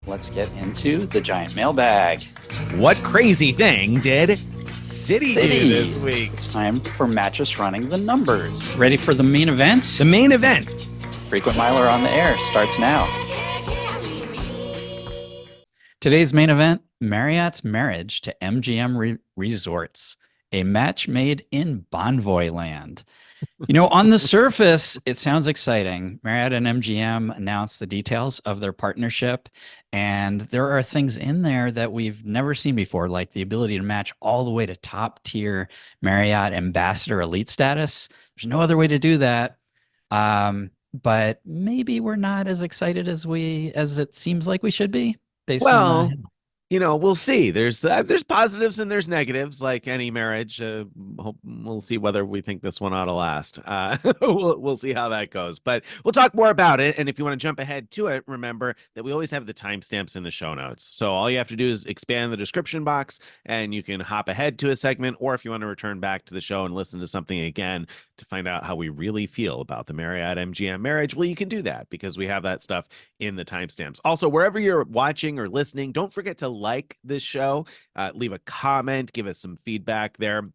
let's get into the giant mailbag. What crazy thing did City do this week? It's time for Mattress running the numbers. Ready for the main event? The main event. Frequent Miler on the air starts now. Today's main event, Marriott's marriage to MGM Resorts, a match made in Bonvoyland. On the surface, it sounds exciting. Marriott and MGM announced the details of their partnership, and there are things in there that we've never seen before, like the ability to match all the way to top-tier Marriott Ambassador Elite status. There's no other way to do that. But maybe we're not as excited as it seems like we should be, based on the We'll see. There's positives and there's negatives, like any marriage. We'll see whether we think this one ought to last. We'll see how that goes. But we'll talk more about it. And if you want to jump ahead to it, remember that we always have the timestamps in the show notes. So all you have to do is expand the description box, and you can hop ahead to a segment. Or if you want to return back to the show and listen to something again to find out how we really feel about the Marriott MGM marriage, well, you can do that because we have that stuff in the timestamps. Also, wherever you're watching or listening, don't forget to like this show, leave a comment, give us some feedback there.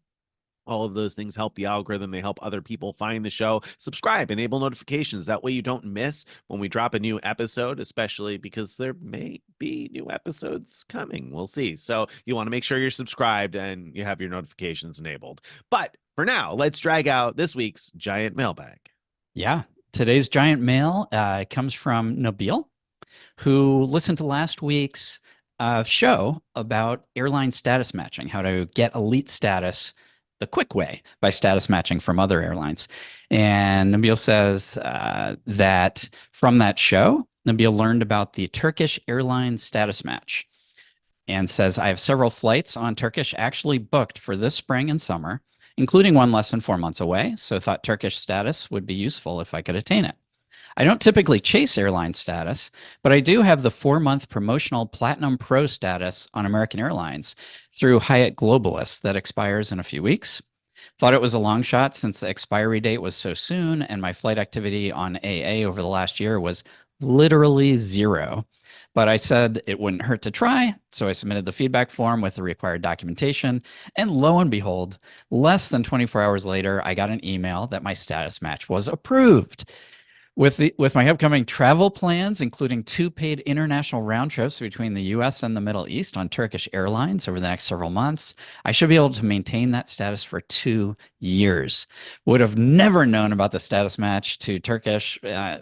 All of those things help the algorithm. They help other people find the show. Subscribe, enable notifications. That way you don't miss when we drop a new episode, especially because there may be new episodes coming. We'll see. So you want to make sure you're subscribed and you have your notifications enabled. But for now, let's drag out this week's giant mailbag. Yeah. Today's giant mail comes from Nabil, who listened to last week's show about airline status matching, how to get elite status the quick way by status matching from other airlines. And Nabil says that from that show, Nabil learned about the Turkish Airlines status match and says, I have several flights on Turkish actually booked for this spring and summer, including one less than 4 months away. So thought Turkish status would be useful if I could attain it. I don't typically chase airline status, but I do have the 4-month promotional Platinum Pro status on American Airlines through Hyatt Globalist that expires in a few weeks. Thought it was a long shot since the expiry date was so soon, and my flight activity on AA over the last year was literally zero. But I said it wouldn't hurt to try, so I submitted the feedback form with the required documentation, and lo and behold, less than 24 hours later, I got an email that my status match was approved. With my upcoming travel plans, including 2 paid international round trips between the US and the Middle East on Turkish Airlines over the next several months, I should be able to maintain that status for 2 years. Would have never known about the status match to Turkish,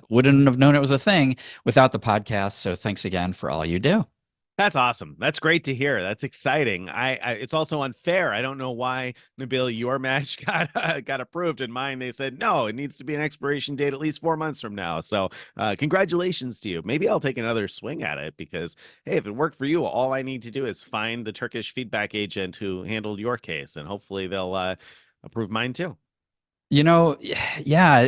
wouldn't have known it was a thing without the podcast. So thanks again for all you do. That's awesome. That's great to hear. That's exciting. It's also unfair. I don't know why, Nabil, your match got approved and mine, they said, no, it needs to be an expiration date at least 4 months from now. So congratulations to you. Maybe I'll take another swing at it because, hey, if it worked for you, all I need to do is find the Turkish feedback agent who handled your case, and hopefully they'll approve mine too. Yeah,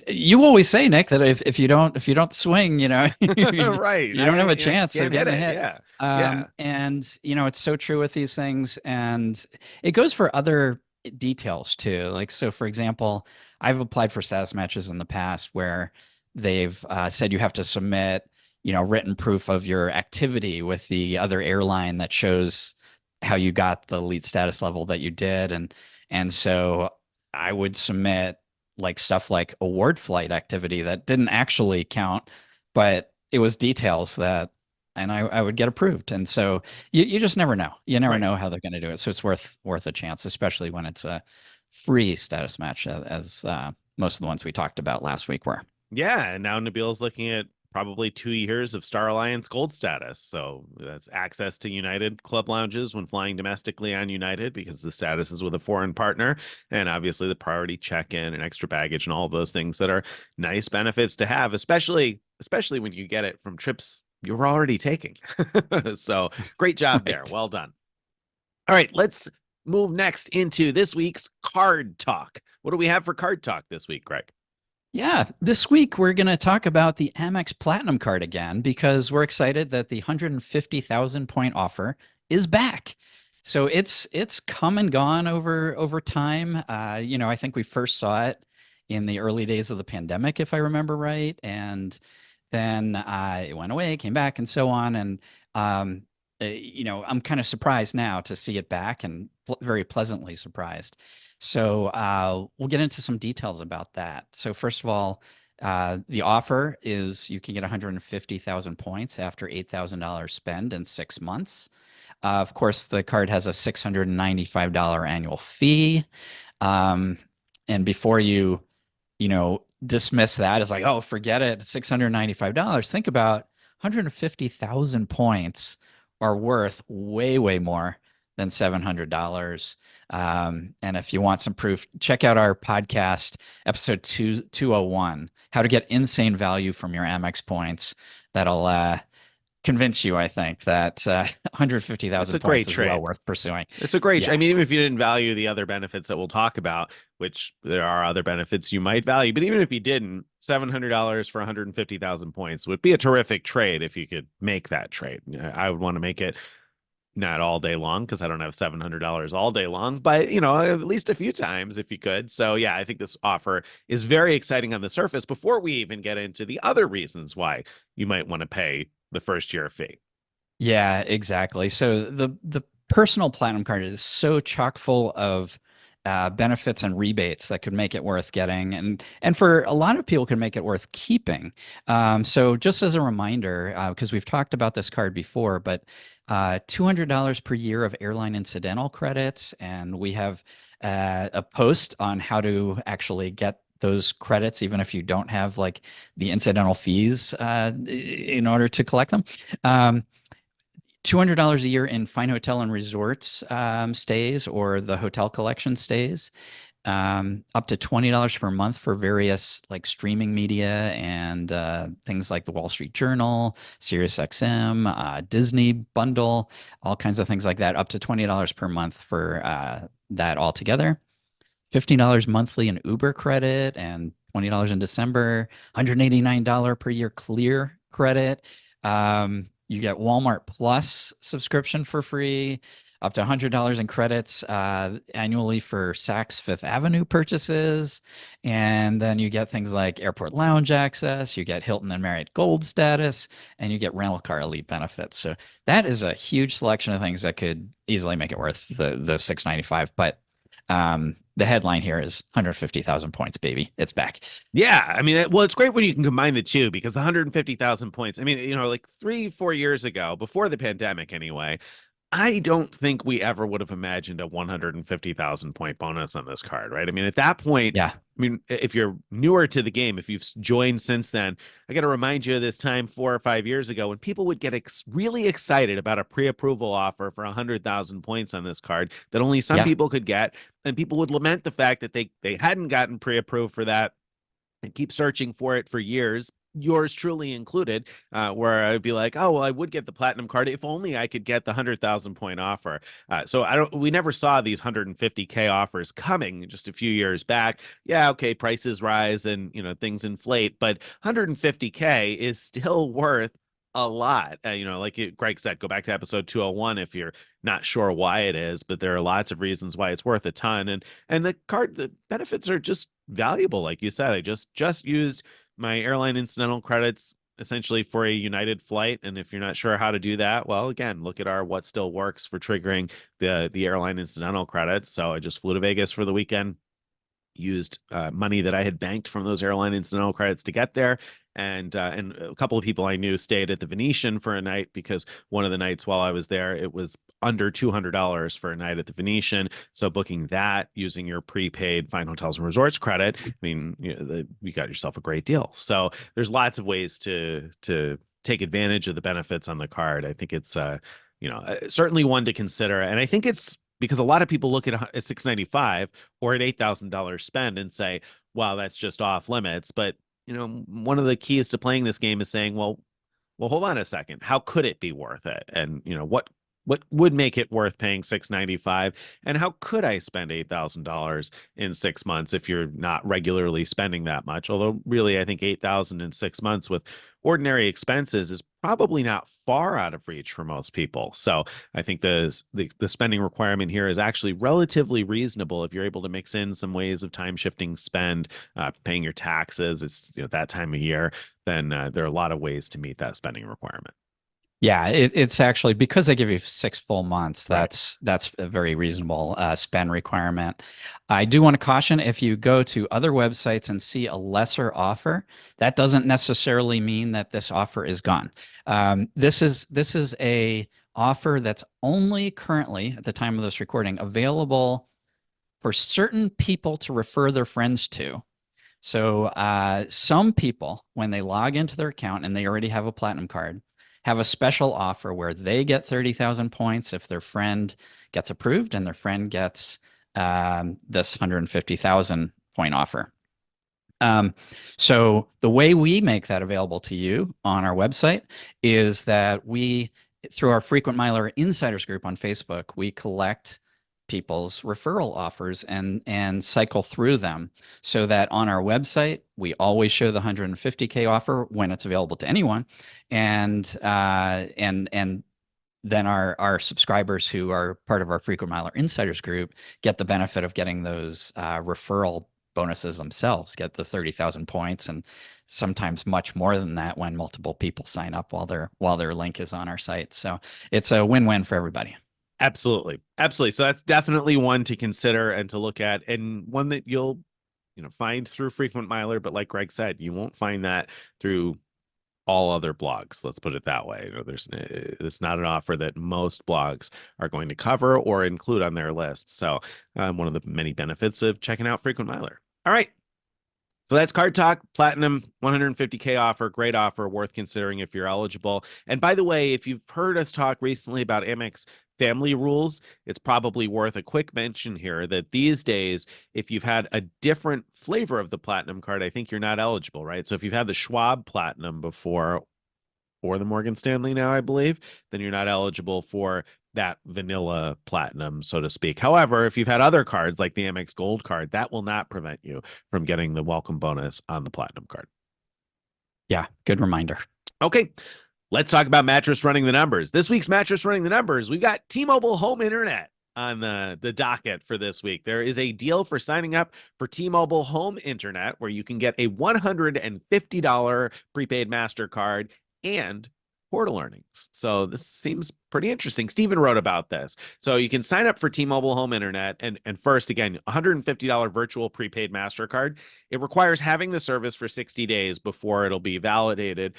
you always say, Nick, that if you don't swing, you Right. don't have a chance of getting a hit. Yeah. And it's so true with these things, and it goes for other details too. Like, so for example, I've applied for status matches in the past where they've said you have to submit, written proof of your activity with the other airline that shows how you got the elite status level that you did, and so I would submit like stuff like award flight activity that didn't actually count, but it was details that, and I would get approved. And so you just never know. You never know how they're going to do it. So it's worth a chance, especially when it's a free status match, as most of the ones we talked about last week were. Yeah, and now Nabil's looking at probably 2 years of Star Alliance Gold status. So that's access to United Club lounges when flying domestically on United because the status is with a foreign partner. And obviously the priority check-in and extra baggage and all of those things that are nice benefits to have, especially when you get it from trips you're already taking. So great job there. Well done. All right, let's move next into this week's card talk. What do we have for card talk this week, Greg? Yeah, this week we're going to talk about the Amex Platinum card again because we're excited that the 150,000 point offer is back. So it's come and gone over time. I think we first saw it in the early days of the pandemic, if I remember right, and Then it went away, came back, and so on. And um, I'm kind of surprised now to see it back, and very pleasantly surprised. So we'll get into some details about that. So first of all, the offer is you can get 150,000 points after $8,000 spend in 6 months. Of course, the card has a $695 annual fee. Um, and before dismiss that as like, oh, forget it, $695. Think about 150,000 points are worth way, way more than $700. And if you want some proof, check out our podcast, episode 201, How to Get Insane Value from Your Amex Points. That'll convince you, I think, that It's 150,000 a great points is well trade. worth pursuing. It's a great, I Yeah. mean, even if you didn't value the other benefits that we'll talk about, which there are other benefits you might value, but even if you didn't, $700 for 150,000 points would be a terrific trade if you could make that trade. I would want to make it not all day long because I don't have $700 all day long, but at least a few times if you could. So yeah, I think this offer is very exciting on the surface before we even get into the other reasons why you might want to pay the first year fee. Yeah, exactly. So the personal platinum card is so chock full of benefits and rebates that could make it worth getting, and for a lot of people could make it worth keeping. So just as a reminder, because we've talked about this card before, but $200 per year of airline incidental credits, and we have a post on how to actually get those credits, even if you don't have like the incidental fees in order to collect them. $200 a year in fine hotel and resorts stays, or the hotel collection stays, up to $20 per month for various like streaming media and things like the Wall Street Journal, SiriusXM, Disney bundle, all kinds of things like that, up to $20 per month for that altogether. $15 monthly in Uber credit and $20 in December, $189 per year clear credit. You get Walmart Plus subscription for free, up to $100 in credits annually for Saks Fifth Avenue purchases. And then you get things like airport lounge access, you get Hilton and Marriott Gold status, and you get rental car elite benefits. So that is a huge selection of things that could easily make it worth the 695. But the headline here is 150,000 points, baby. It's back. Yeah, I mean, well, it's great when you can combine the two because the 150,000 points. I mean, like 3, 4 years ago, before the pandemic, anyway, I don't think we ever would have imagined a 150,000 point bonus on this card, right? I mean, at that point, Yeah. I mean, if you're newer to the game, if you've joined since then, I got to remind you of this time 4 or 5 years ago when people would get really excited about a pre-approval offer for 100,000 points on this card that only some Yeah. people could get, and people would lament the fact that they hadn't gotten pre-approved for that and keep searching for it for years, yours truly included, where I'd be like, oh, well, I would get the platinum card if only I could get the 100,000 point offer. So we never saw these 150K offers coming just a few years back. Yeah, okay, prices rise and things inflate, but 150K is still worth a lot. Like Greg said, go back to episode 201 if you're not sure why it is, but there are lots of reasons why it's worth a ton. And the benefits are just valuable. Like you said, I just used my airline incidental credits essentially for a United flight. And if you're not sure how to do that, well, again, look at our what still works for triggering the airline incidental credits. So I just flew to Vegas for the weekend, used money that I had banked from those airline incidental credits to get there. And a couple of people I knew stayed at the Venetian for a night because one of the nights while I was there, it was under $200 for a night at the Venetian. So booking that using your prepaid Fine Hotels and Resorts credit, I mean, you got yourself a great deal. So there's lots of ways to take advantage of the benefits on the card. I think it's certainly one to consider, and I think it's because a lot of people look at 695 or at $8,000 spend and say, wow, that's just off limits. But one of the keys to playing this game is saying, well, hold on a second. How could it be worth it? And what would make it worth paying 695? And how could I spend $8,000 in 6 months if you're not regularly spending that much? Although really, I think 8,000 in 6 months with ordinary expenses is probably not far out of reach for most people. So I think the spending requirement here is actually relatively reasonable if you're able to mix in some ways of time shifting spend, paying your taxes. It's that time of year. Then there are a lot of ways to meet that spending requirement. Yeah, it's actually because they give you 6 full months. Right. That's a very reasonable spend requirement. I do want to caution if you go to other websites and see a lesser offer, that doesn't necessarily mean that this offer is gone. This is a offer that's only currently at the time of this recording available for certain people to refer their friends to. So some people, when they log into their account and they already have a platinum card, have a special offer where they get 30,000 points if their friend gets approved and their friend gets this 150,000 point offer. Um, so the way we make that available to you on our website is that we, through our frequent miler insiders group on Facebook, we collect people's referral offers and cycle through them so that on our website we always show the 150K offer when it's available to anyone, and then our subscribers who are part of our frequent miler insiders group get the benefit of getting those referral bonuses themselves, get the 30,000 points, and sometimes much more than that when multiple people sign up while their link is on our site. So it's a win-win for everybody. Absolutely. Absolutely. So that's definitely one to consider and to look at, and one that you'll, find through Frequent Miler. But like Greg said, you won't find that through all other blogs. Let's put it that way. It's not an offer that most blogs are going to cover or include on their list. So one of the many benefits of checking out Frequent Miler. All right. So that's Card Talk Platinum 150K offer. Great offer, worth considering if you're eligible. And by the way, if you've heard us talk recently about Amex family rules, it's probably worth a quick mention here that these days, if you've had a different flavor of the Platinum card, I think you're not eligible, right? So if you've had the Schwab Platinum before, or the Morgan Stanley now, I believe, then you're not eligible for that vanilla platinum, so to speak. However, if you've had other cards like the Amex Gold card, that will not prevent you from getting the welcome bonus on the platinum card. Yeah, good reminder. Okay, let's talk about Mattress running the numbers. This week's Mattress running the numbers, we've got T-Mobile Home Internet on the docket for this week. There is a deal for signing up for T-Mobile Home Internet where you can get a $150 prepaid MasterCard and portal earnings. So this seems pretty interesting. Steven wrote about this. So you can sign up for T-Mobile Home Internet and first, again, $150 virtual prepaid MasterCard. It requires having the service for 60 days before it'll be validated.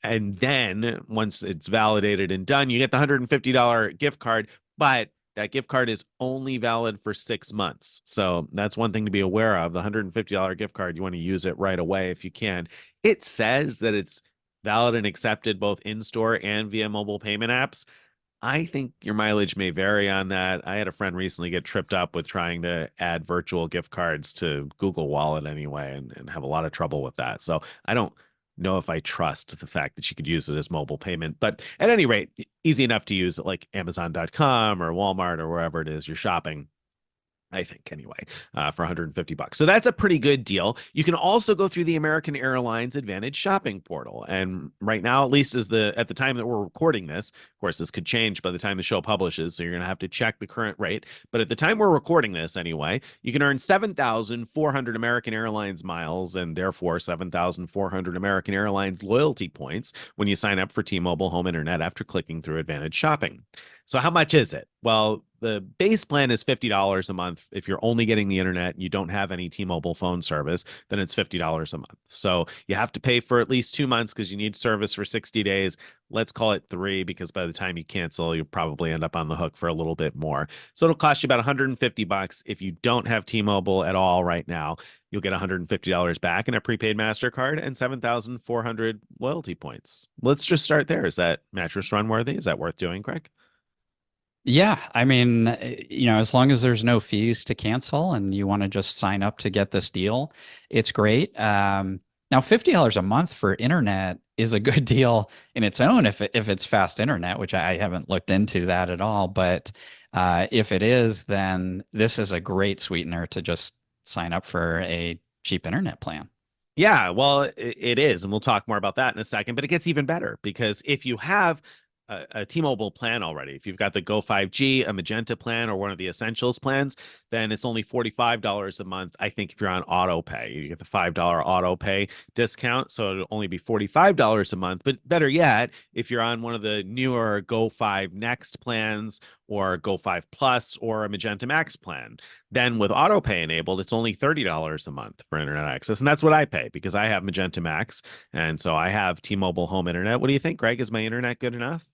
And then once it's validated and done, you get the $150 gift card, but that gift card is only valid for 6 months. So that's one thing to be aware of. The $150 gift card, you want to use it right away if you can. It says that it's valid and accepted both in-store and via mobile payment apps. I think your mileage may vary on that. I had a friend recently get tripped up with trying to add virtual gift cards to Google Wallet anyway, and have a lot of trouble with that. So I don't know if I trust the fact that she could use it as mobile payment. But at any rate, easy enough to use it like Amazon.com or Walmart or wherever it is you're shopping, I think, anyway, for $150. So that's a pretty good deal. You can also go through the American Airlines Advantage shopping portal. And right now, at least at the time that we're recording this, of course, this could change by the time the show publishes. So you're going to have to check the current rate. But at the time we're recording this anyway, you can earn 7,400 American Airlines miles and therefore 7,400 American Airlines loyalty points when you sign up for T-Mobile Home Internet after clicking through Advantage Shopping. So how much is it? Well, the base plan is $50 a month. If you're only getting the internet and you don't have any T-Mobile phone service, then it's $50 a month. So you have to pay for at least 2 months because you need service for 60 days. Let's call it 3 because by the time you cancel, you'll probably end up on the hook for a little bit more. So it'll cost you about $150. If you don't have T-Mobile at all right now, you'll get $150 back in a prepaid MasterCard and 7,400 loyalty points. Let's just start there. Is that mattress run worthy? Is that worth doing, Craig? Yeah, I mean, as long as there's no fees to cancel and you want to just sign up to get this deal, it's great. Now, $50 a month for internet is a good deal in its own if it's fast internet, which I haven't looked into that at all. But if it is, then this is a great sweetener to just sign up for a cheap internet plan. Yeah, well, it is, and we'll talk more about that in a second. But it gets even better because if you have a T-Mobile plan already, if you've got the Go 5G, a Magenta plan, or one of the Essentials plans, then it's only $45 a month. I think if you're on auto pay, you get the $5 auto pay discount, so it'll only be $45 a month. But better yet, if you're on one of the newer Go 5 Next plans or Go 5 Plus or a Magenta Max plan, then with auto pay enabled, it's only $30 a month for internet access. And that's what I pay because I have Magenta Max. And so I have T-Mobile home internet. What do you think, Greg? Is my internet good enough?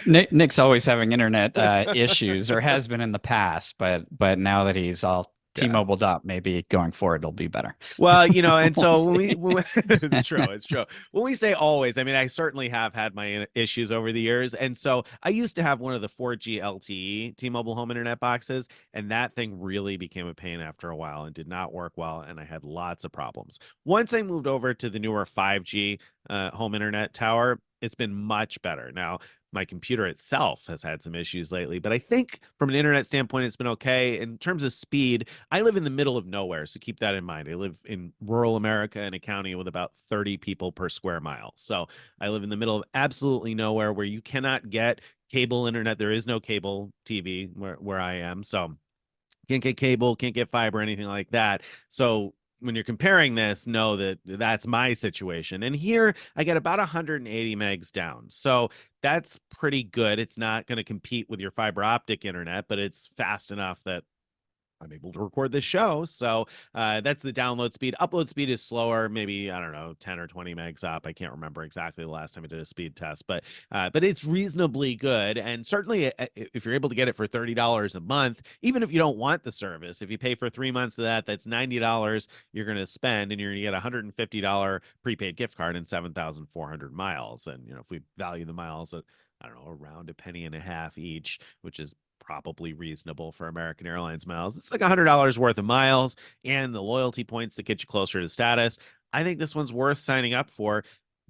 Nick's always having internet issues, or has been in the past, but now that he's all Yeah. T-Mobiled up, maybe going forward it'll be better. Well, and We'll so see. it's true, it's true. When we say always, I mean I certainly have had my issues over the years, and so I used to have one of the 4G LTE T-Mobile home internet boxes, and that thing really became a pain after a while and did not work well, and I had lots of problems. Once I moved over to the newer 5G home internet tower, it's been much better. Now, my computer itself has had some issues lately, but I think from an internet standpoint, it's been okay. In terms of speed, I live in the middle of nowhere, so keep that in mind. I live in rural America in a county with about 30 people per square mile. So I live in the middle of absolutely nowhere where you cannot get cable internet. There is no cable TV where I am. So can't get cable, can't get fiber, anything like that. So when you're comparing this, know that that's my situation. And here I get about 180 megs down. So that's pretty good. It's not going to compete with your fiber optic internet, but it's fast enough that I'm able to record this show. So that's the download speed. Upload speed is slower, maybe, I don't know, 10 or 20 megs up. I can't remember exactly the last time I did a speed test, but it's reasonably good. And certainly if you're able to get it for $30 a month, even if you don't want the service, if you pay for 3 months of that, that's $90 you're going to spend, and you're going to get a $150 prepaid gift card and 7,400 miles. And, if we value the miles at, I don't know, around a penny and a half each, which is probably reasonable for American Airlines miles. It's like $100 worth of miles and the loyalty points that get you closer to status. I think this one's worth signing up for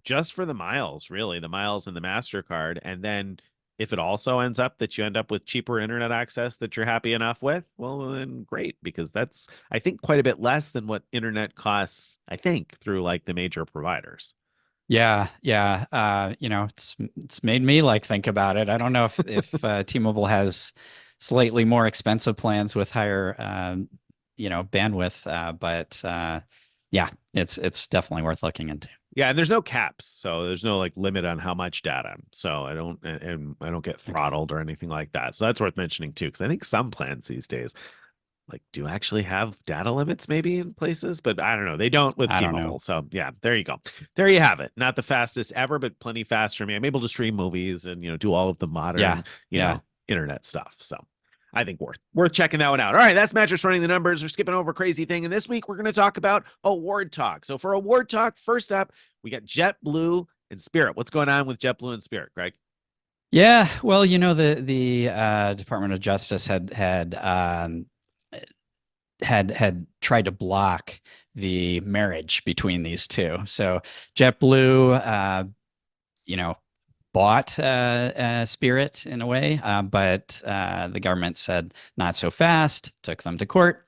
just for the miles, really, the miles and the MasterCard. And then if it also ends up that you end up with cheaper internet access that you're happy enough with, well, then great, because that's, I think, quite a bit less than what internet costs, I think, through like the major providers. Yeah, yeah. It's made me like think about it. I don't know if T-Mobile has slightly more expensive plans with higher bandwidth, but yeah, it's definitely worth looking into. Yeah, and there's no caps, so there's no like limit on how much data. So I don't get throttled or anything like that. So that's worth mentioning too, because I think some plans these days like do actually have data limits maybe in places, but I don't know. They don't with I don't know. T-Mobile. So yeah, there you go. There you have it. Not the fastest ever, but plenty fast for me. I'm able to stream movies and do all of the Yeah, modern, yeah. internet stuff. So I think worth checking that one out. All right, that's Mattress running the numbers. We're skipping over crazy thing. And this week we're going to talk about award talk. So for award talk, first up, we got JetBlue and Spirit. What's going on with JetBlue and Spirit, Greg? Yeah, well, the Department of Justice had tried to block the marriage between these two. So JetBlue, you know, bought Spirit in a way, but the government said not so fast, took them to court,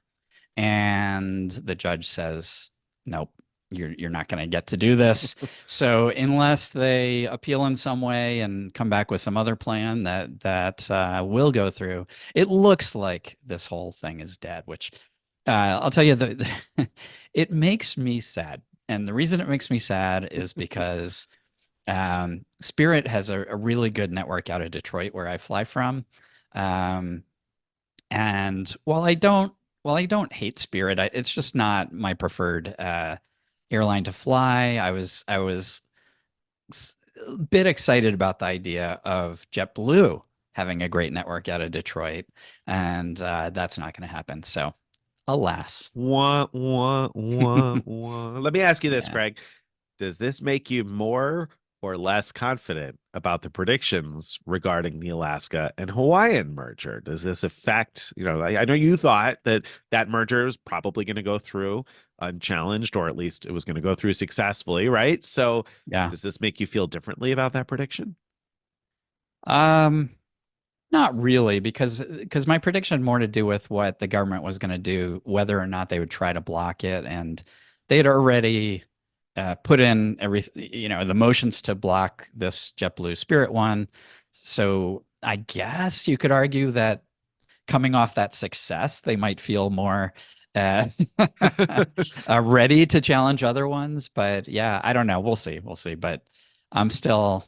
and the judge says, nope. You're not going to get to do this. So unless they appeal in some way and come back with some other plan that will go through, it looks like this whole thing is dead. Which I'll tell you, it makes me sad, and the reason it makes me sad is because Spirit has a really good network out of Detroit, where I fly from. Um, and while I don't hate Spirit, it's just not my preferred airline to fly. I was a bit excited about the idea of JetBlue having a great network out of Detroit, and that's not going to happen. So, alas. Wah, wah, wah, wah. Let me ask you this, Yeah. Greg. Does this make you more or less confident about the predictions regarding the Alaska and Hawaiian merger? Does this affect, I know you thought that that merger was probably going to go through unchallenged, or at least it was going to go through successfully, right? So Yeah. does this make you feel differently about that prediction? Um, Not really, because my prediction had more to do with what the government was going to do, whether or not they would try to block it, and they'd already put in the motions to block this JetBlue Spirit one. So I guess you could argue that coming off that success, they might feel more uh, ready to challenge other ones. But yeah, I don't know. We'll see. We'll see. But I'm still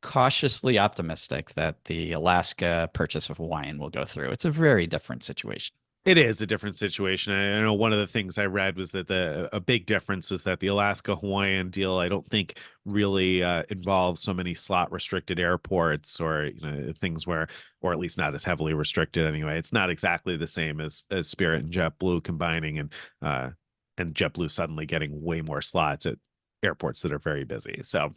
cautiously optimistic that the Alaska purchase of Hawaiian will go through. It's a very different situation. It is a different situation. I know one of the things I read was that a big difference is that the Alaska Hawaiian deal, I don't think really involves so many slot restricted airports or things where, or at least not as heavily restricted anyway. It's not exactly the same as Spirit and JetBlue combining and JetBlue suddenly getting way more slots at airports that are very busy. So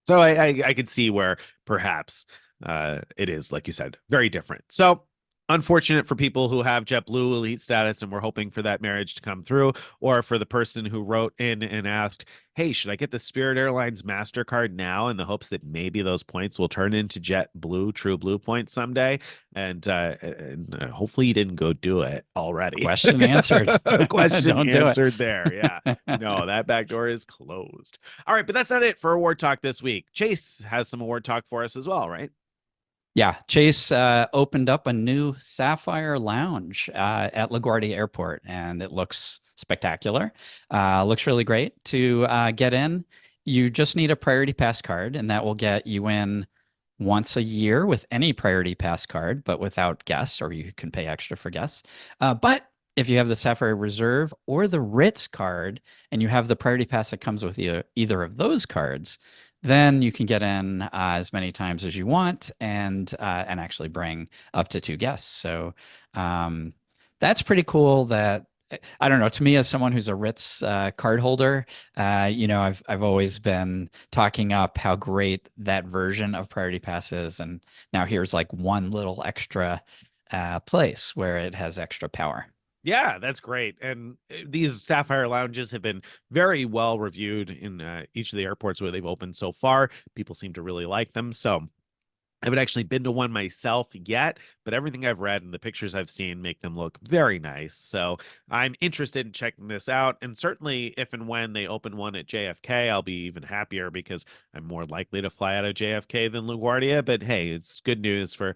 I could see where perhaps it is, like you said, very different. So unfortunate for people who have JetBlue elite status and we're hoping for that marriage to come through, or for the person who wrote in and asked, hey, should I get the Spirit Airlines MasterCard now in the hopes that maybe those points will turn into JetBlue True Blue points someday? And hopefully you didn't go do it already. Question answered. Question Don't do answered there. Yeah. it. No, that back door is closed. All right, but that's not it for award talk this week. Chase has some award talk for us as well, right? Yeah, Chase opened up a new Sapphire lounge at LaGuardia Airport, and it looks spectacular. Looks really great. To get in, you just need a Priority Pass card, and that will get you in once a year with any Priority Pass card, but without guests, or you can pay extra for guests. But if you have the Sapphire Reserve or the Ritz card, and you have the Priority Pass that comes with either of those cards, then you can get in as many times as you want and actually bring up to two guests. So that's pretty cool. That I don't know. To me, as someone who's a Ritz card holder, I've always been talking up how great that version of Priority Pass is, and now here's like one little extra place where it has extra power. Yeah, that's great. And these Sapphire lounges have been very well reviewed in each of the airports where they've opened so far. People seem to really like them. So I haven't actually been to one myself yet, but everything I've read and the pictures I've seen make them look very nice. So I'm interested in checking this out. And certainly, if and when they open one at JFK, I'll be even happier because I'm more likely to fly out of JFK than LaGuardia. But hey, it's good news for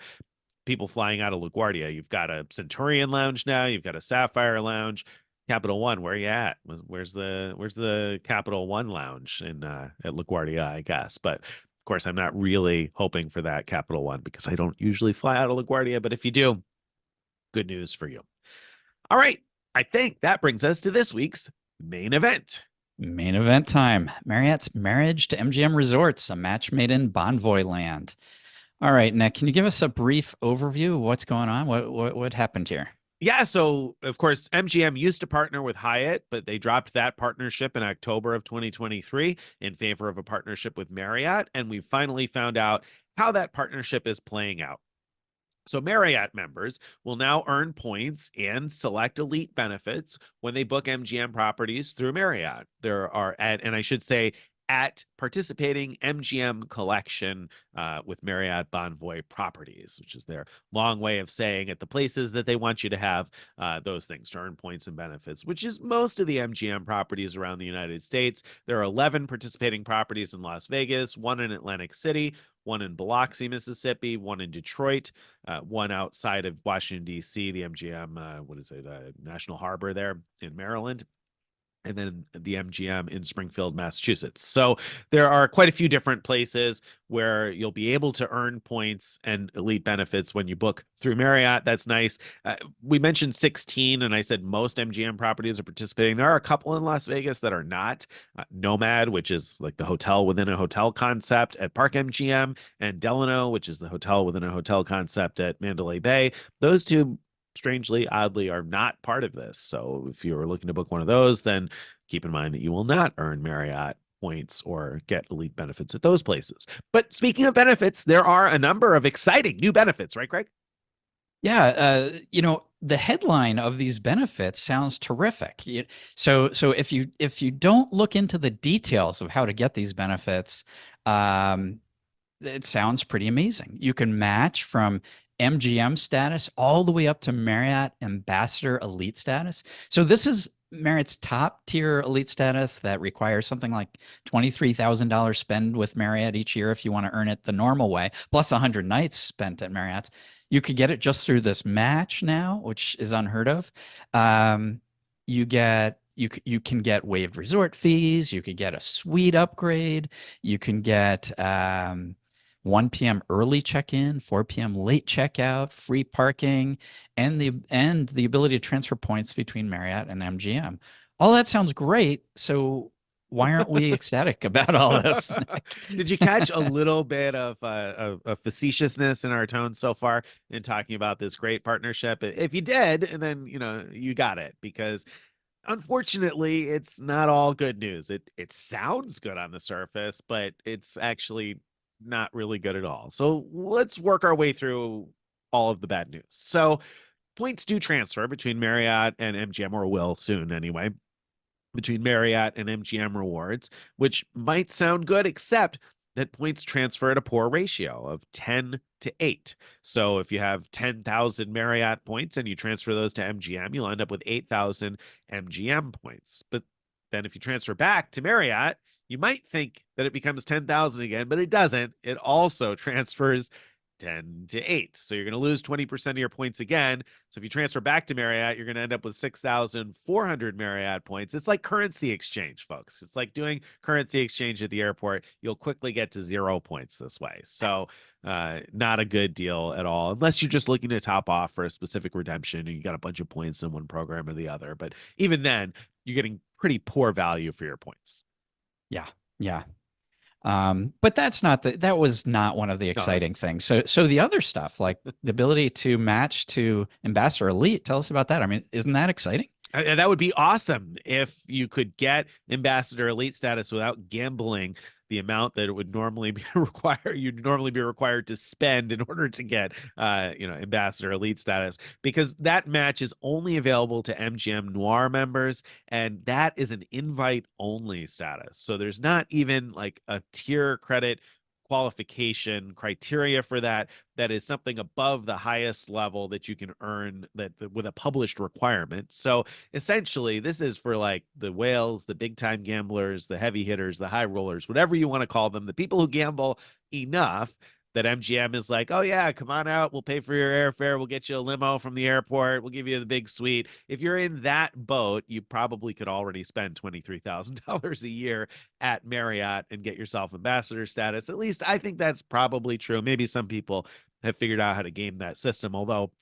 people flying out of LaGuardia. You've got a Centurion lounge now. You've got a Sapphire lounge. Capital One, where are you at? Where's the Capital One lounge in at LaGuardia, I guess. But of course, I'm not really hoping for that Capital One because I don't usually fly out of LaGuardia. But if you do, good news for you. All right. I think that brings us to this week's main event. Main event time. Marriott's marriage to MGM Resorts, a match made in Bonvoyland. All right, Nick, can you give us a brief overview of what's going on? What happened here? Yeah, so of course, MGM used to partner with Hyatt, but they dropped that partnership in October of 2023 in favor of a partnership with Marriott. And we finally found out how that partnership is playing out. So Marriott members will now earn points and select elite benefits when they book MGM properties through Marriott. There are and I should say at participating MGM collection with Marriott Bonvoy properties, which is their long way of saying at the places that they want you to have those things to earn points and benefits, which is most of the MGM properties around the United States. There are 11 participating properties in Las Vegas, one in Atlantic City, one in Biloxi, Mississippi, one in Detroit, one outside of Washington, D.C., the MGM, National Harbor there in Maryland, and then the MGM in Springfield, Massachusetts. So there are quite a few different places where you'll be able to earn points and elite benefits when you book through Marriott. That's nice. We mentioned 16, and I said most MGM properties are participating. There are a couple in Las Vegas that are not. Nomad, which is like the hotel within a hotel concept at Park MGM, and Delano, which is the hotel within a hotel concept at Mandalay Bay. Those two, strangely, oddly, are not part of this. So if you're looking to book one of those, then keep in mind that you will not earn Marriott points or get elite benefits at those places. But speaking of benefits, there are a number of exciting new benefits, right, Craig? Yeah, the headline of these benefits sounds terrific. So if you don't look into the details of how to get these benefits, um, It sounds pretty amazing. You can match from MGM status all the way up to Marriott Ambassador Elite status. So this is Marriott's top tier elite status that requires something like $23,000 spend with Marriott each year if you want to earn it the normal way, plus 100 nights spent at Marriott's. You could get it just through this match now, which is unheard of. You can get waived resort fees. You could get a suite upgrade. You can get 1 p.m. early check-in, 4 p.m. late checkout, free parking, and the ability to transfer points between Marriott and MGM. All that sounds great. So why aren't we ecstatic about all this? Did you catch a little bit of facetiousness in our tone so far in talking about this great partnership? If you did, and then you got it, because unfortunately, it's not all good news. It sounds good on the surface, but it's actually not really good at all. So let's work our way through all of the bad news. So points do transfer between Marriott and MGM, or will soon anyway, between Marriott and MGM Rewards, which might sound good, except that points transfer at a poor ratio of 10-8. So if you have 10,000 Marriott points and you transfer those to MGM, you'll end up with 8,000 MGM points. But then if you transfer back to Marriott, you might think that it becomes 10,000 again, but it doesn't. It also transfers 10-8. So you're going to lose 20% of your points again. So if you transfer back to Marriott, you're going to end up with 6,400 Marriott points. It's like currency exchange, folks. It's like doing currency exchange at the airport. You'll quickly get to 0 points this way. So not a good deal at all, unless you're just looking to top off for a specific redemption and you got a bunch of points in one program or the other. But even then, you're getting pretty poor value for your points. Yeah, yeah. But that was not one of the exciting things. So the other stuff, like the ability to match to Ambassador Elite, tell us about that. I mean, isn't that exciting? And that would be awesome if you could get Ambassador Elite status without gambling the amount that it would normally be you'd normally be required to spend in order to get Ambassador Elite status, because that match is only available to MGM Noir members, and that is an invite only status. So there's not even like a tier credit qualification criteria for that is something above the highest level that you can earn that with a published requirement. So essentially this is for like the whales, the big time gamblers, the heavy hitters, the high rollers, whatever you want to call them, the people who gamble enough that MGM is like, oh yeah, come on out, we'll pay for your airfare, we'll get you a limo from the airport, we'll give you the big suite. If you're in that boat, you probably could already spend $23,000 a year at Marriott and get yourself ambassador status. At least I think that's probably true. Maybe some people have figured out how to game that system, although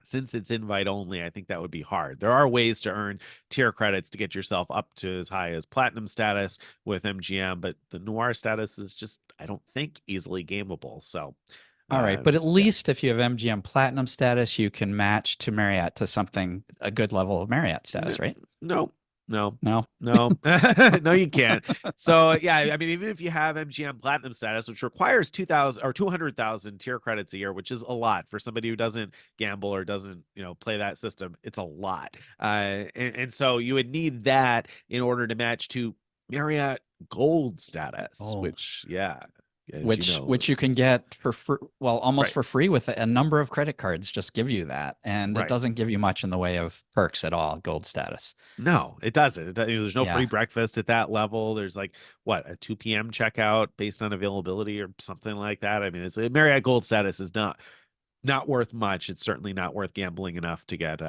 since it's invite only, I think that would be hard. There are ways to earn tier credits to get yourself up to as high as platinum status with MGM, but the Noir status is just, I don't think, easily gameable. So, all right, but at yeah. least if you have MGM Platinum status, you can match to Marriott to something a good level of Marriott status, right? No, No. no, no, you can't. So yeah, I mean, even if you have MGM Platinum status, which requires 2,000 or 200,000 tier credits a year, which is a lot for somebody who doesn't gamble or doesn't, play that system, it's a lot. And so you would need that in order to match to Marriott Gold status, Gold. which, yeah, as which you can get for free, well, almost right. for free with a number of credit cards. Just give you that, and it Right. doesn't give you much in the way of perks at all. Gold status. No, it doesn't. There's no free Yeah. breakfast at that level. There's like what, a 2 p.m. checkout based on availability or something like that. I mean, it's Marriott Gold status is not worth much. It's certainly not worth gambling enough to get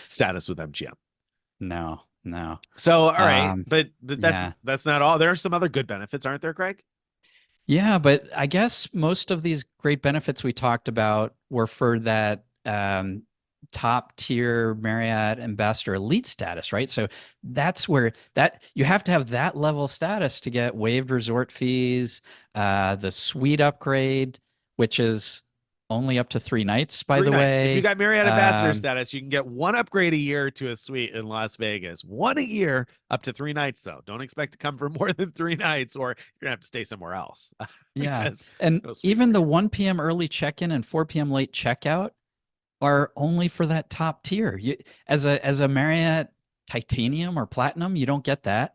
status with MGM. No. So all right, but Yeah. that's not all. There are some other good benefits, aren't there, Craig? Yeah, but I guess most of these great benefits we talked about were for that top tier Marriott Ambassador Elite status, right? So that's where that you have to have that level status to get waived resort fees, the suite upgrade, which is only up to 3 nights, by 3 the nights. If you way. got Marriott Ambassador status, you can get 1 upgrade a year to a suite in Las Vegas. 1 a year, up to 3 nights, though. Don't expect to come for more than 3 nights, or you're gonna have to stay somewhere else. Yeah, and no even the 1 p.m. early check-in and 4 p.m. late checkout are only for that top tier. You, as a Marriott Titanium or Platinum, you don't get that.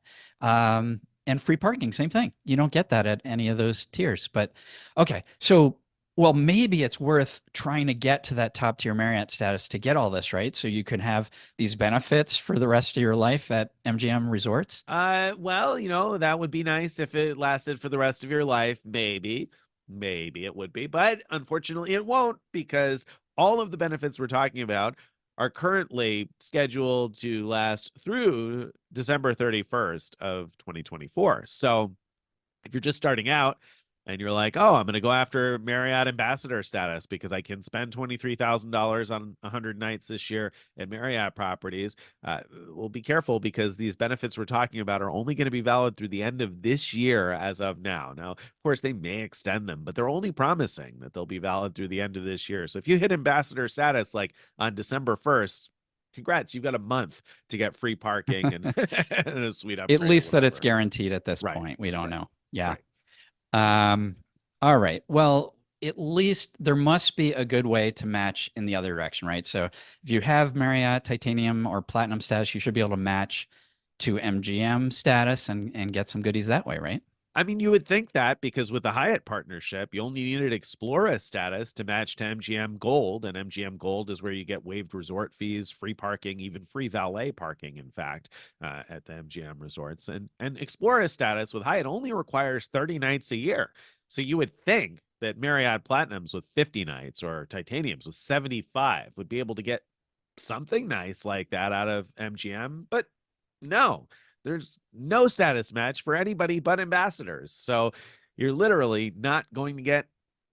And free parking, same thing. You don't get that at any of those tiers. But okay, so well, maybe it's worth trying to get to that top tier Marriott status to get all this, right? So you can have these benefits for the rest of your life at MGM Resorts. Well, that would be nice if it lasted for the rest of your life. Maybe it would be, but unfortunately it won't because all of the benefits we're talking about are currently scheduled to last through December 31st of 2024. So if you're just starting out and you're like, oh, I'm going to go after Marriott ambassador status because I can spend $23,000 on 100 nights this year at Marriott properties, well, be careful because these benefits we're talking about are only going to be valid through the end of this year as of now. Now, of course, they may extend them, but they're only promising that they'll be valid through the end of this year. So if you hit ambassador status like on December 1st, congrats, you've got a month to get free parking and, and a sweet At upgrade or least that it's whatever. guaranteed at this Right, point. We don't right, know. Yeah. right. Um, all right. Well, at least there must be a good way to match in the other direction, right? So if you have Marriott Titanium or Platinum status, you should be able to match to MGM status and get some goodies that way, right? I mean, you would think that because with the Hyatt partnership, you only needed Explora status to match to MGM Gold, and MGM Gold is where you get waived resort fees, free parking, even free valet parking, in fact, at the MGM resorts. And Explora status with Hyatt only requires 30 nights a year. So you would think that Marriott Platinums with 50 nights or Titaniums with 75 would be able to get something nice like that out of MGM, but no, there's no status match for anybody but ambassadors. So you're literally not going to get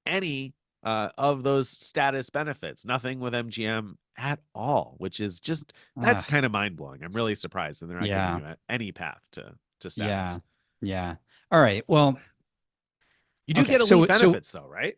any of those status benefits. Nothing with MGM at all, which is just that's Ah, kind of mind blowing. I'm really surprised that they're not giving yeah, you any path to yeah, status. yeah. All right. Well, You do okay. get elite benefits though, right?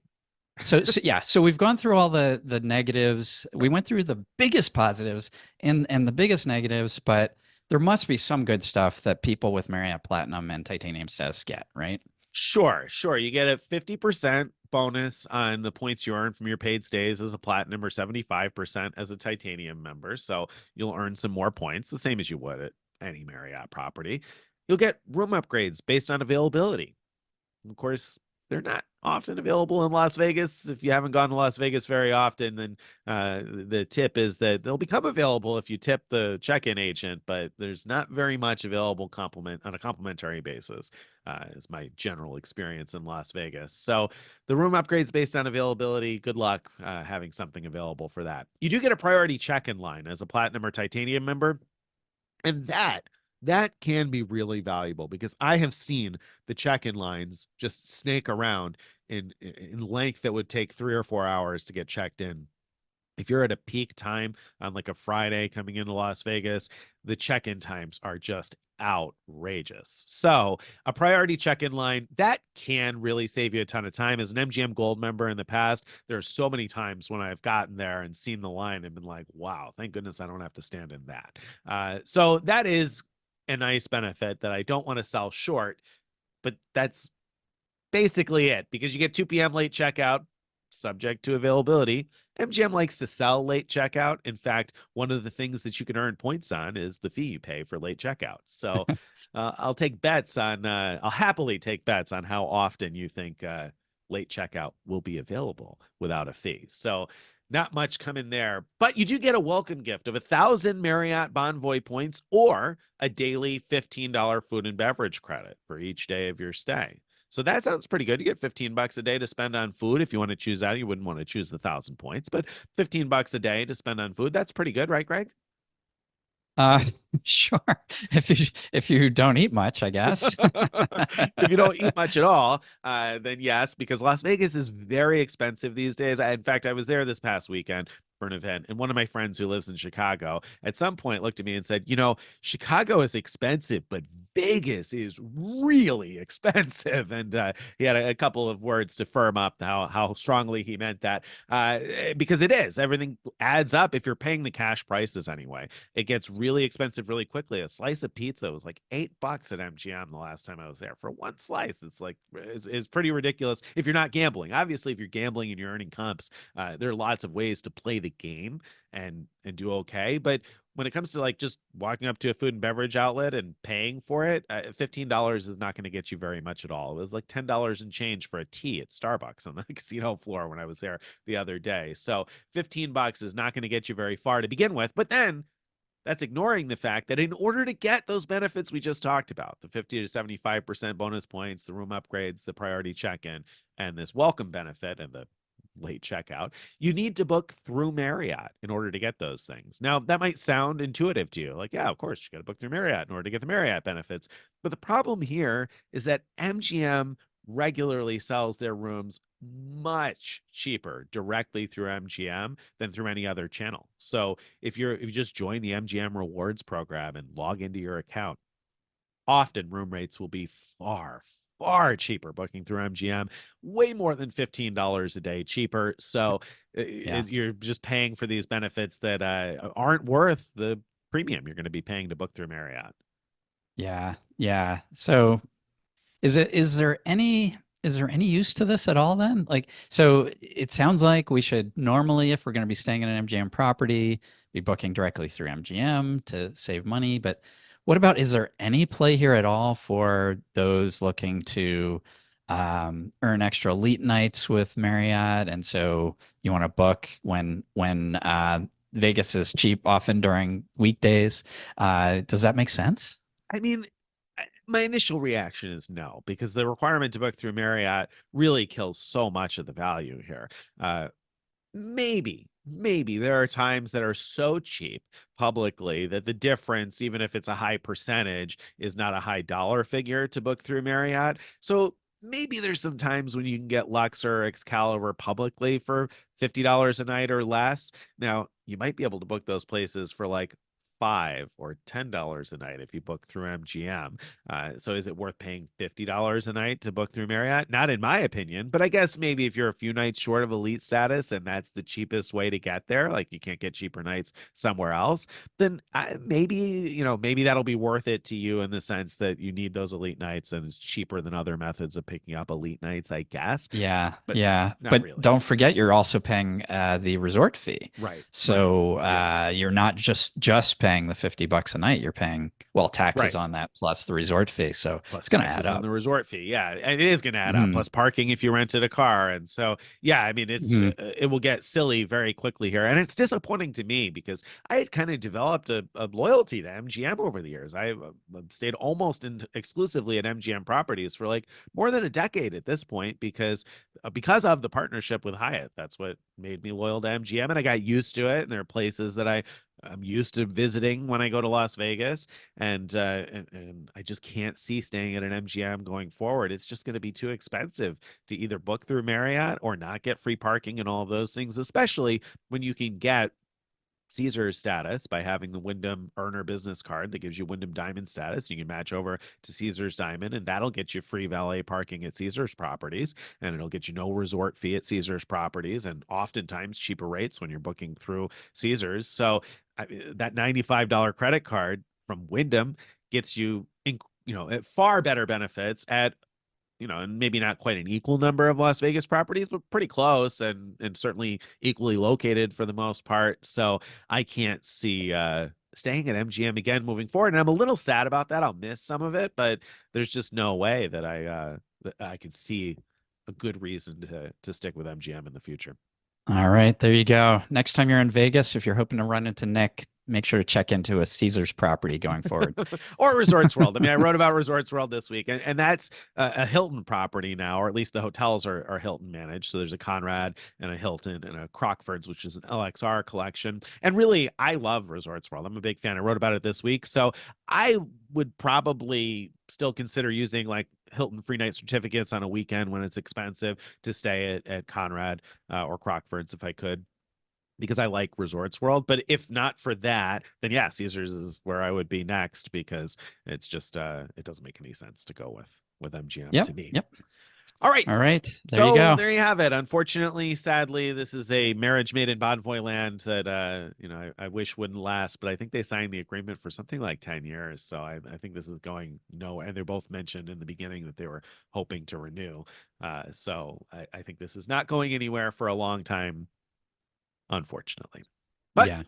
So yeah, so we've gone through all the negatives. We went through the biggest positives and the biggest negatives, but there must be some good stuff that people with Marriott Platinum and Titanium status get, right? Sure. You get a 50% bonus on the points you earn from your paid stays as a platinum or 75% as a titanium member. So you'll earn some more points, the same as you would at any Marriott property. You'll get room upgrades based on availability. Of course, they're not often available in Las Vegas. If you haven't gone to Las Vegas very often, then the tip is that they'll become available if you tip the check-in agent, but there's not very much available compliment on a complimentary basis, is my general experience in Las Vegas. So the room upgrades based on availability, good luck having something available for that. You do get a priority check-in line as a platinum or titanium member. And that can be really valuable because I have seen the check-in lines just snake around in length that would take 3 or 4 hours to get checked in. If you're at a peak time on like a Friday coming into Las Vegas, the check-in times are just outrageous. So a priority check-in line that can really save you a ton of time. As an MGM Gold member in the past, there's so many times when I've gotten there and seen the line and been like, wow, thank goodness I don't have to stand in that. So that is a nice benefit that I don't want to sell short, but that's basically it because you get 2 p.m. late checkout, subject to availability. MGM likes to sell late checkout. In fact, one of the things that you can earn points on is the fee you pay for late checkout. So I'll happily take bets on how often you think late checkout will be available without a fee. So not much coming there, but you do get a welcome gift of 1,000 Marriott Bonvoy points or a daily $15 food and beverage credit for each day of your stay. So that sounds pretty good. You get $15 a day to spend on food. If you want to choose that, you wouldn't want to choose the 1,000 points, but $15 a day to spend on food. That's pretty good, right, Greg? Uh, sure. If you don't eat much, I guess. If you don't eat much at all, then yes, because Las Vegas is very expensive these days. In fact, I was there this past weekend for an event, and one of my friends who lives in Chicago at some point looked at me and said, Chicago is expensive, but Vegas is really expensive. And he had a couple of words to firm up how strongly he meant that, because it is. Everything adds up if you're paying the cash prices anyway. It gets really expensive really quickly. A slice of pizza was like $8 at MGM the last time I was there for one slice. It's like is pretty ridiculous if you're not gambling. Obviously, if you're gambling and you're earning comps, there are lots of ways to play the game and do okay. But when it comes to like just walking up to a food and beverage outlet and paying for it, $15 is not going to get you very much at all. It was like $10 and change for a tea at Starbucks on the casino floor when I was there the other day. So $15 is not going to get you very far to begin with. But then that's ignoring the fact that in order to get those benefits we just talked about, the 50 to 75% bonus points, the room upgrades, the priority check-in, and this welcome benefit and the late checkout, you need to book through Marriott in order to get those things. Now, that might sound intuitive to you. Like, yeah, of course, you got to book through Marriott in order to get the Marriott benefits. But the problem here is that MGM regularly sells their rooms much cheaper directly through MGM than through any other channel. So if you just join the MGM rewards program and log into your account, often room rates will be far cheaper booking through MGM, way more than $15 a day cheaper. So Yeah. you're just paying for these benefits that aren't worth the premium you're going to be paying to book through Marriott. Yeah. Yeah. So is there any use to this at all then? Like, so it sounds like we should normally, if we're going to be staying in an MGM property, be booking directly through MGM to save money. But what about, is there any play here at all for those looking to earn extra elite nights with Marriott? And so you want to book when Vegas is cheap, often during weekdays. Does that make sense? I mean, my initial reaction is no, because the requirement to book through Marriott really kills so much of the value here. Maybe there are times that are so cheap publicly that the difference, even if it's a high percentage, is not a high dollar figure to book through Marriott. So maybe there's some times when you can get Lux or Excalibur publicly for $50 a night or less. Now, you might be able to book those places for like $5 or $10 a night if you book through MGM. So is it worth paying $50 a night to book through Marriott? Not in my opinion, but I guess maybe if you're a few nights short of elite status and that's the cheapest way to get there, like you can't get cheaper nights somewhere else, then maybe that'll be worth it to you in the sense that you need those elite nights and it's cheaper than other methods of picking up elite nights, I guess. Yeah, But yeah. not But really. don't forget you're also paying the resort fee. Right. So Yeah. you're not just paying the $50 a night. You're paying, well, taxes Right. on that plus the resort fee. So Plus it's going to add taxes on up. the resort fee. Yeah, and it is going to add up. Hmm. Plus parking if you rented a car, and so yeah, I mean Hmm. it will get silly very quickly here, and it's disappointing to me because I had kind of developed a loyalty to MGM over the years. I stayed almost exclusively at MGM properties for like more than a decade at this point because of the partnership with Hyatt. That's what made me loyal to MGM, and I got used to it. And there are places that I'm used to visiting when I go to Las Vegas, and I just can't see staying at an MGM going forward. It's just going to be too expensive to either book through Marriott or not get free parking and all of those things, especially when you can get Caesars status by having the Wyndham Earner business card that gives you Wyndham Diamond status. You can match over to Caesars Diamond, and that'll get you free valet parking at Caesars properties, and it'll get you no resort fee at Caesars properties, and oftentimes cheaper rates when you're booking through Caesars. So that $95 credit card from Wyndham gets you, at far better benefits at and maybe not quite an equal number of Las Vegas properties, but pretty close and certainly equally located for the most part. So I can't see staying at MGM again moving forward. And I'm a little sad about that. I'll miss some of it, but there's just no way that I could see a good reason to stick with MGM in the future. All right, there you go. Next time you're in Vegas, if you're hoping to run into Nick, make sure to check into a Caesars property going forward. Or Resorts World. I mean, I wrote about Resorts World this week, and that's a Hilton property now, or at least the hotels are Hilton managed. So there's a Conrad and a Hilton and a Crockford's, which is an LXR collection. And really, I love Resorts World. I'm a big fan. I wrote about it this week. So I would probably still consider using like Hilton free night certificates on a weekend when it's expensive to stay at Conrad or Crockford's if I could, because I like Resorts World. But if not for that, then yeah, Caesars is where I would be next because it's just it doesn't make any sense to go with MGM Yep, to me. yep. All right. All right, there you So go. there you have it. Unfortunately, sadly, this is a marriage made in Bonvoyland that I wish wouldn't last, but I think they signed the agreement for something like 10 years. So I think this is going nowhere. And they're both mentioned in the beginning that they were hoping to renew. So I think this is not going anywhere for a long time, unfortunately. But Yeah.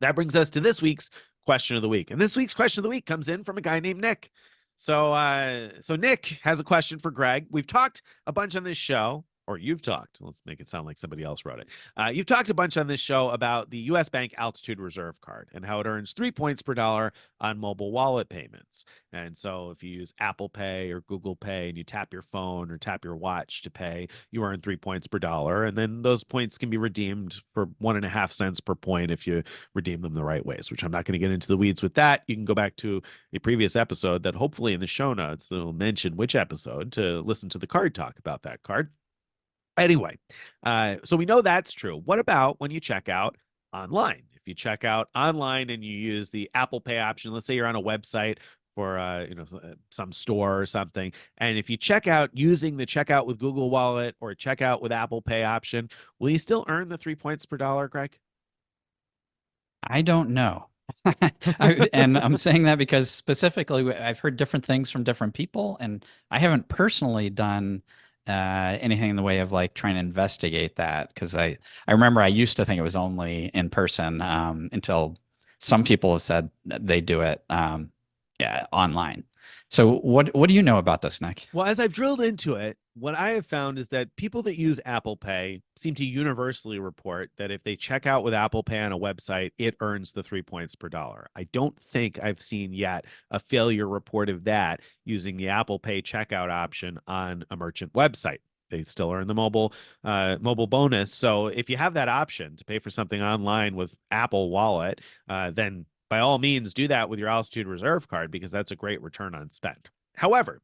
That brings us to this week's question of the week. And this week's question of the week comes in from a guy named Nick. So Nick has a question for Greg. We've talked a bunch on this show, or you've talked. Let's make it sound like somebody else wrote it. You've talked a bunch on this show about the U.S. Bank Altitude Reserve Card and how it earns 3 points per dollar on mobile wallet payments. And so if you use Apple Pay or Google Pay and you tap your phone or tap your watch to pay, you earn 3 points per dollar. And then those points can be redeemed for 1.5 cents per point if you redeem them the right ways, which I'm not going to get into the weeds with that. You can go back to a previous episode that hopefully in the show notes will mention which episode to listen to the card talk about that card. Anyway, so we know that's true. What about when you check out online? If you check out online and you use the Apple Pay option, let's say you're on a website for some store or something, and if you check out using the checkout with Google Wallet or checkout with Apple Pay option, will you still earn the 3 points per dollar, Greg? I don't know. And I'm saying that because specifically, I've heard different things from different people, and I haven't personally done anything in the way of like trying to investigate that because I remember I used to think it was only in person until some people have said that they do it yeah, online. So what do you know about this, Nick? Well, as I've drilled into it, what I have found is that people that use Apple Pay seem to universally report that if they check out with Apple Pay on a website, it earns the 3 points per dollar. I don't think I've seen yet a failure report of that using the Apple Pay checkout option on a merchant website. They still earn the mobile bonus. So if you have that option to pay for something online with Apple Wallet, then by all means do that with your Altitude Reserve card because that's a great return on spend. However,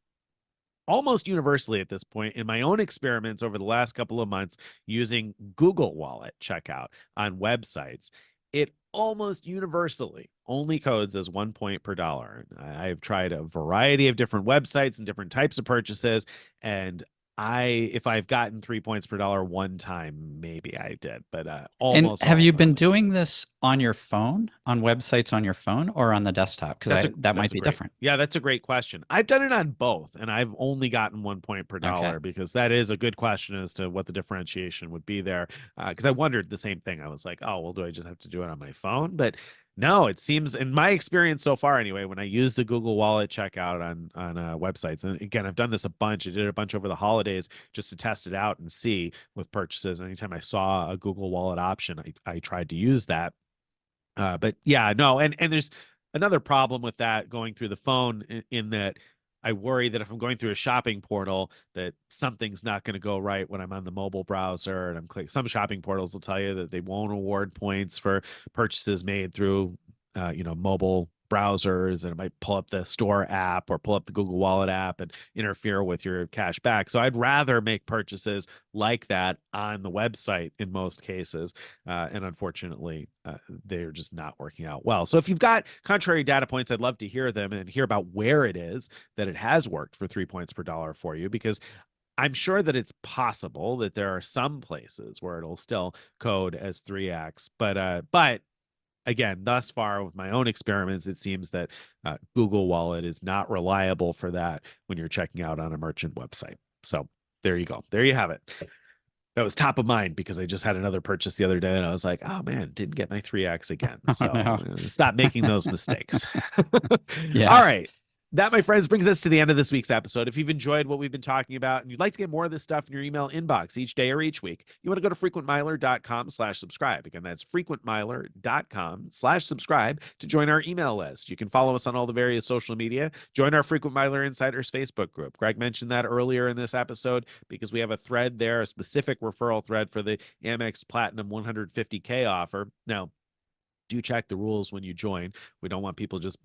almost universally at this point in my own experiments over the last couple of months using Google Wallet checkout on websites, it almost universally only codes as 1 point per dollar. I've tried a variety of different websites and different types of purchases, and if I've gotten 3 points per dollar one time, maybe I did, but And almost have you been always. doing this on your phone, on websites on your phone, or on the desktop? Because that might be different. Yeah, that's a great question. I've done it on both, and I've only gotten 1 point per Okay. dollar because that is a good question as to what the differentiation would be there. Because I wondered the same thing. I was like, oh, well, do I just have to do it on my phone? But no, it seems in my experience so far anyway, when I use the Google Wallet checkout on websites, and again, I've done this a bunch. I did a bunch over the holidays just to test it out and see with purchases. Anytime I saw a Google Wallet option, I tried to use that. But yeah, no, and there's another problem with that going through the phone in that I worry that if I'm going through a shopping portal, that something's not going to go right when I'm on the mobile browser and I'm clicking. Some shopping portals will tell you that they won't award points for purchases made through, mobile browsers, and it might pull up the store app or pull up the Google Wallet app and interfere with your cash back. So I'd rather make purchases like that on the website in most cases. And unfortunately, they're just not working out well. So if you've got contrary data points, I'd love to hear them and hear about where it is that it has worked for 3 points per dollar for you, because I'm sure that it's possible that there are some places where it'll still code as 3x, but again, thus far with my own experiments, it seems that Google Wallet is not reliable for that when you're checking out on a merchant website. So there you go. There you have it. That was top of mind because I just had another purchase the other day and I was like, oh man, didn't get my 3x again. Oh, So no. stop making those mistakes. All Yeah. right. That, my friends, brings us to the end of this week's episode. If you've enjoyed what we've been talking about and you'd like to get more of this stuff in your email inbox each day or each week, you want to go to frequentmiler.com/subscribe. Again, that's frequentmiler.com/subscribe to join our email list. You can follow us on all the various social media. Join our Frequent Miler Insiders Facebook group. Greg mentioned that earlier in this episode because we have a thread there, a specific referral thread for the Amex Platinum 150K offer. Now, do check the rules when you join. We don't want people just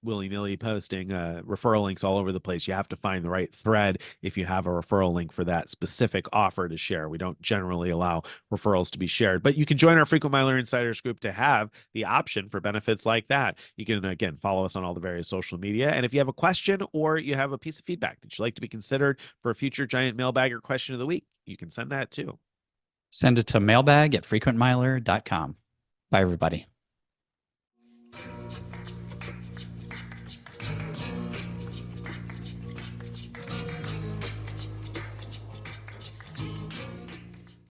willy-nilly posting referral links all over the place. You have to find the right thread if you have a referral link for that specific offer to share. We don't generally allow referrals to be shared, but you can join our Frequent Miler Insiders group to have the option for benefits like that. You can, again, follow us on all the various social media. And if you have a question or you have a piece of feedback that you'd like to be considered for a future Giant Mailbag or question of the week, you can send that too. Send it to mailbag@frequentmiler.com. Bye, everybody.